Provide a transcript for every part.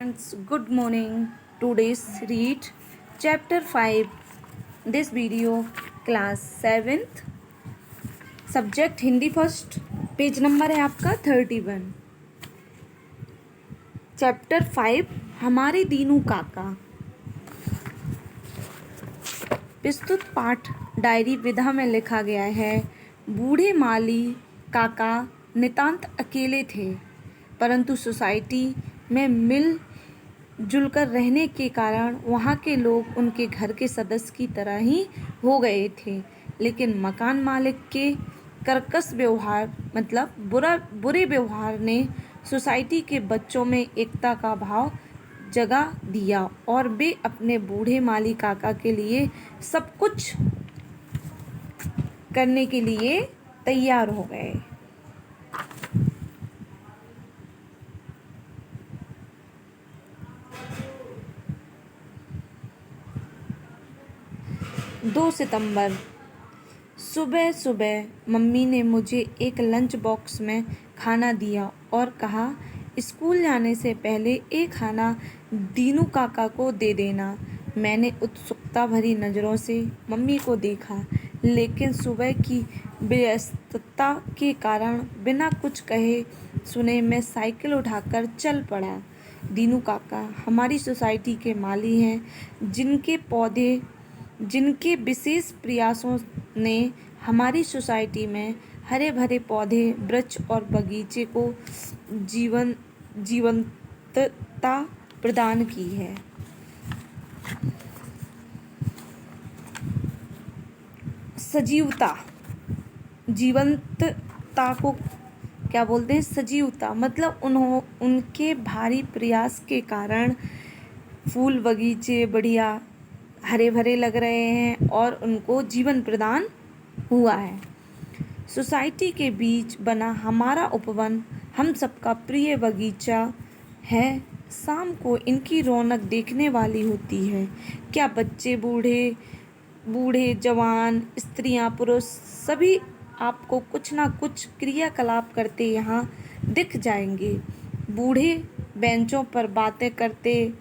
Friends, good morning. Today's read chapter 5. This video class 7th subject Hindi first page number है आपका 31। Chapter 5 हमारे दीनू काका। विस्तृत पाठ डायरी विधा में लिखा गया है। बूढ़े माली काका नितांत अकेले थे, परंतु सोसाइटी में मिल जुलकर रहने के कारण वहाँ के लोग उनके घर के सदस्य की तरह ही हो गए थे। लेकिन मकान मालिक के कर्कश व्यवहार मतलब बुरे व्यवहार ने सोसाइटी के बच्चों में एकता का भाव जगा दिया और वे अपने बूढ़े माली काका के लिए सब कुछ करने के लिए तैयार हो गए। दो सितंबर सुबह सुबह मम्मी ने मुझे एक लंच बॉक्स में खाना दिया और कहा, स्कूल जाने से पहले एक खाना दीनू काका को दे देना। मैंने उत्सुकता भरी नज़रों से मम्मी को देखा, लेकिन सुबह की व्यस्तता के कारण बिना कुछ कहे सुने मैं साइकिल उठाकर चल पड़ा। दीनू काका हमारी सोसाइटी के माली हैं, जिनके विशेष प्रयासों ने हमारी सोसाइटी में हरे भरे पौधे, वृक्ष और बगीचे को जीवंतता प्रदान की है। जीवंतता को क्या बोलते हैं? सजीवता मतलब उनके भारी प्रयास के कारण फूल बगीचे बढ़िया हरे भरे लग रहे हैं और उनको जीवन प्रदान हुआ है। सोसाइटी के बीच बना हमारा उपवन हम सबका प्रिय बगीचा है। शाम को इनकी रौनक देखने वाली होती है। क्या बच्चे, बूढ़े जवान, स्त्रियां, पुरुष सभी आपको कुछ ना कुछ क्रियाकलाप करते यहाँ दिख जाएंगे। बूढ़े बेंचों पर बातें करते,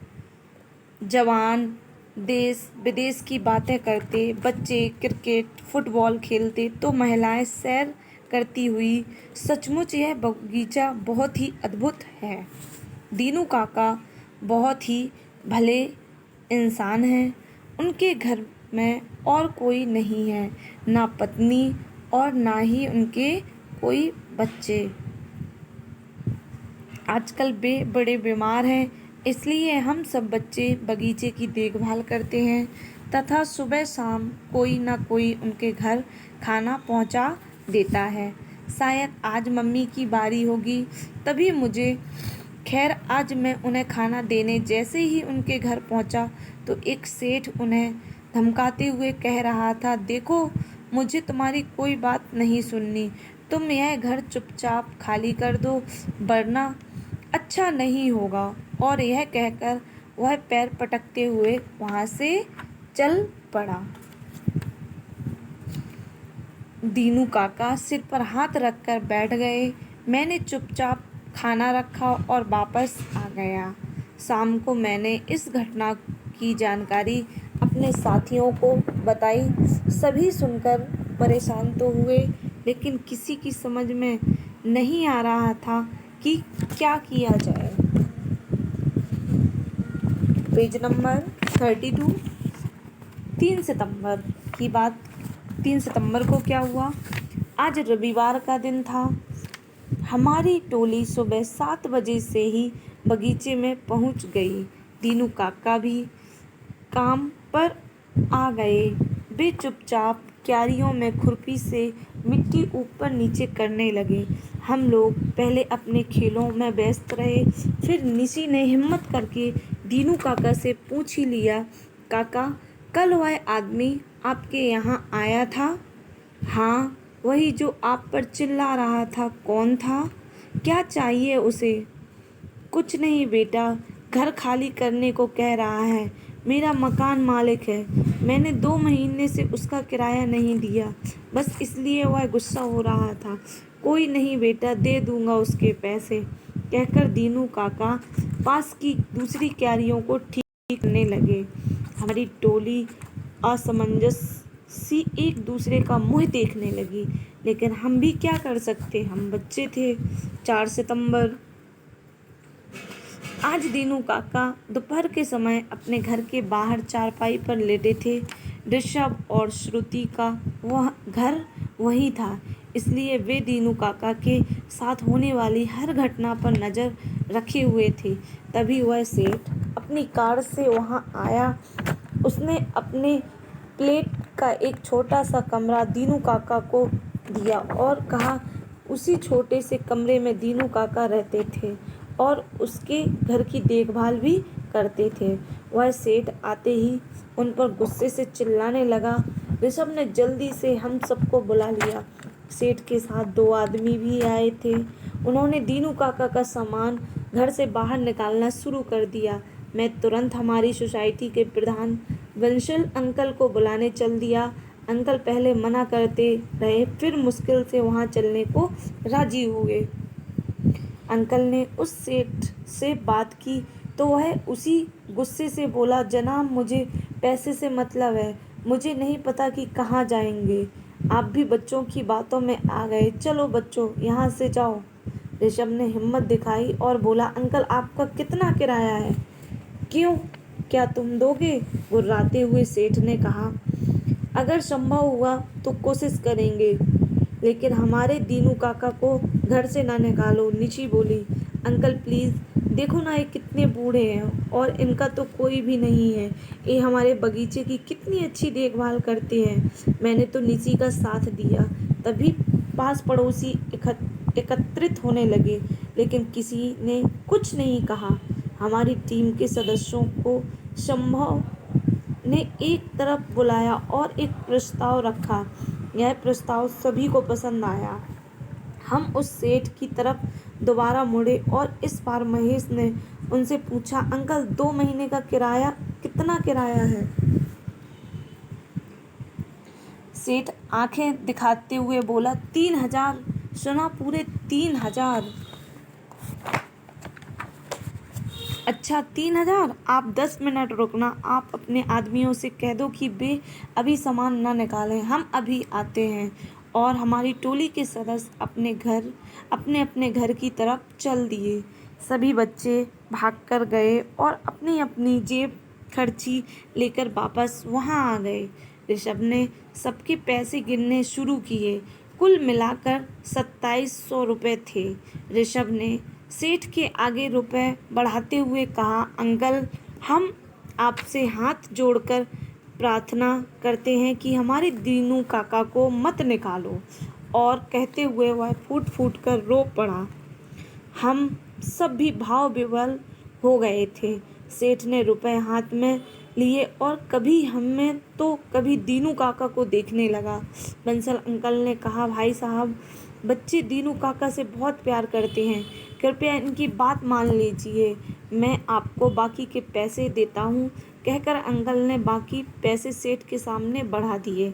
जवान देश विदेश की बातें करते, बच्चे क्रिकेट फुटबॉल खेलते तो महिलाएं सैर करती हुई। सचमुच यह बगीचा बहुत ही अद्भुत है। दीनू काका बहुत ही भले इंसान हैं। उनके घर में और कोई नहीं है, ना पत्नी और ना ही उनके कोई बच्चे। आजकल वे बड़े बीमार हैं, इसलिए हम सब बच्चे बगीचे की देखभाल करते हैं तथा सुबह शाम कोई ना कोई उनके घर खाना पहुंचा देता है। शायद आज मम्मी की बारी होगी तभी मुझे। खैर, आज मैं उन्हें खाना देने जैसे ही उनके घर पहुंचा तो एक सेठ उन्हें धमकाते हुए कह रहा था, देखो, मुझे तुम्हारी कोई बात नहीं सुननी। तुम यह घर चुपचाप खाली कर दो, वरना अच्छा नहीं होगा। और यह कहकर वह पैर पटकते हुए वहाँ से चल पड़ा। दीनू काका सिर पर हाथ रखकर बैठ गए। मैंने चुपचाप खाना रखा और वापस आ गया। शाम को मैंने इस घटना की जानकारी अपने साथियों को बताई। सभी सुनकर परेशान तो हुए, लेकिन किसी की समझ में नहीं आ रहा था कि क्या किया जाए। Page number 32। 3 सितंबर की बात। 3 सितंबर को क्या हुआ? आज रविवार का दिन था। हमारी टोली सुबह 7 बजे से ही बगीचे में पहुंच गई। दीनू काका भी काम पर आ गए। वे चुपचाप क्यारियों में खुरपी से मिट्टी ऊपर नीचे करने लगे। हम लोग पहले अपने खेलों में व्यस्त रहे। फिर निशी ने हिम्मत करके दीनू काका से पूछ ही लिया, काका, कल वह आदमी आपके यहाँ आया था? हाँ, वही जो आप पर चिल्ला रहा था। कौन था? क्या चाहिए उसे? कुछ नहीं बेटा, घर खाली करने को कह रहा है। मेरा मकान मालिक है, मैंने 2 महीने से उसका किराया नहीं दिया, बस इसलिए वह गुस्सा हो रहा था। कोई नहीं बेटा, दे दूंगा उसके पैसे। कहकर दीनू काका पास की दूसरी क्यारियों को ठीक करने लगे। हमारी टोली असमंजस सी एक दूसरे का मुंह देखने लगी, लेकिन हम भी क्या कर सकते, हम बच्चे थे। 4 सितंबर। आज दीनू काका दोपहर के समय अपने घर के बाहर चारपाई पर लेटे थे। ऋषभ और श्रुति का वह घर वही था, इसलिए वे दीनू काका के साथ होने वाली हर घटना पर नज़र रखे हुए थे। तभी वह सेठ अपनी कार से वहां आया। उसने अपने प्लेट का एक छोटा सा कमरा दीनू काका को दिया और कहा उसी छोटे से कमरे में दीनू काका रहते थे और उसके घर की देखभाल भी करते थे। वह सेठ आते ही उन पर गुस्से से चिल्लाने लगा। ऋषभ ने जल्दी से हम सबको बुला लिया। सेठ के साथ 2 आदमी भी आए थे। उन्होंने दीनू काका का सामान घर से बाहर निकालना शुरू कर दिया। मैं तुरंत हमारी सोसाइटी के प्रधान वंशल अंकल को बुलाने चल दिया। अंकल पहले मना करते रहे, फिर मुश्किल से वहां चलने को राजी हुए। अंकल ने उस सेठ से बात की तो वह उसी गुस्से से बोला, जनाब मुझे पैसे से मतलब है, मुझे नहीं पता कि कहाँ जाएंगे। आप भी बच्चों की बातों में आ गए। चलो बच्चों यहाँ से जाओ। ऋषभ ने हिम्मत दिखाई और बोला, अंकल आपका कितना किराया है? क्यों, क्या तुम दोगे? गुर्राते हुए सेठ ने कहा, अगर संभव हुआ तो कोशिश करेंगे, लेकिन हमारे दीनू काका को घर से ना निकालो। निची बोली, अंकल प्लीज़, देखो ना ये कितने बूढ़े हैं और इनका तो कोई भी नहीं है। ये हमारे बगीचे की कितनी अच्छी देखभाल करते हैं। मैंने तो निची का साथ दिया। तभी पास पड़ोसी एकत्रित होने लगे, लेकिन किसी ने कुछ नहीं कहा। हमारी टीम के सदस्यों को संभव ने एक तरफ बुलाया और एक प्रस्ताव रखा। यह प्रस्ताव सभी को पसंद आया। हम उस सेठ की तरफ दोबारा मुड़े और इस बार महेश ने उनसे पूछा, अंकल 2 महीने का किराया कितना किराया है? सेठ आंखें दिखाते हुए बोला, 3000। सुना, पूरे 3000। अच्छा 3000। आप 10 मिनट रुकना। आप अपने आदमियों से कह दो कि वे अभी सामान न निकालें, हम अभी आते हैं। और हमारी टोली के सदस्य अपने अपने घर की तरफ चल दिए। सभी बच्चे भागकर गए और अपनी अपनी जेब खर्ची लेकर वापस वहां आ गए। ऋषभ ने सबके पैसे गिनने शुरू किए। कुल मिलाकर 2700 रुपये थे। ऋषभ ने सेठ के आगे रुपए बढ़ाते हुए कहा, अंकल हम आपसे हाथ जोड़कर प्रार्थना करते हैं कि हमारे दीनू काका को मत निकालो। और कहते हुए वह फूट फूट कर रो पड़ा। हम सब भी भाव विवल हो गए थे। सेठ ने रुपए हाथ में लिए और कभी हमें तो कभी दीनू काका को देखने लगा। बंसल अंकल ने कहा, भाई साहब बच्चे दीनू काका से बहुत प्यार करते हैं, कृपया इनकी बात मान लीजिए, मैं आपको बाकी के पैसे देता हूँ। कहकर अंकल ने बाकी पैसे सेठ के सामने बढ़ा दिए।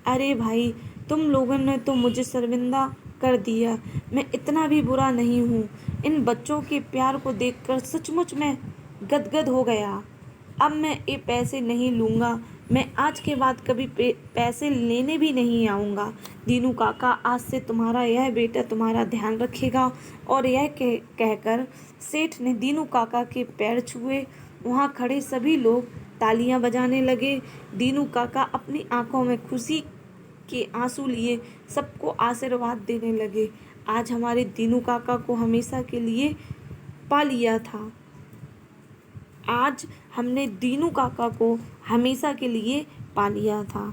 अरे भाई, तुम लोगों ने तो मुझे शर्मिंदा कर दिया। मैं इतना भी बुरा नहीं हूँ। इन बच्चों के प्यार को देखकर सचमुच मैं गदगद हो गया। अब मैं ये पैसे नहीं लूँगा। मैं आज के बाद कभी पैसे लेने भी नहीं आऊँगा। दीनू काका, आज से तुम्हारा यह बेटा तुम्हारा ध्यान रखेगा। और यह कहकर सेठ ने दीनू काका के पैर छुए। वहाँ खड़े सभी लोग तालियां बजाने लगे। दीनू काका अपनी आंखों में खुशी के आंसू लिए सबको आशीर्वाद देने लगे। आज हमारे दीनू काका को हमेशा के लिए पा लिया था। आज हमने दीनू काका को हमेशा के लिए पा लिया था।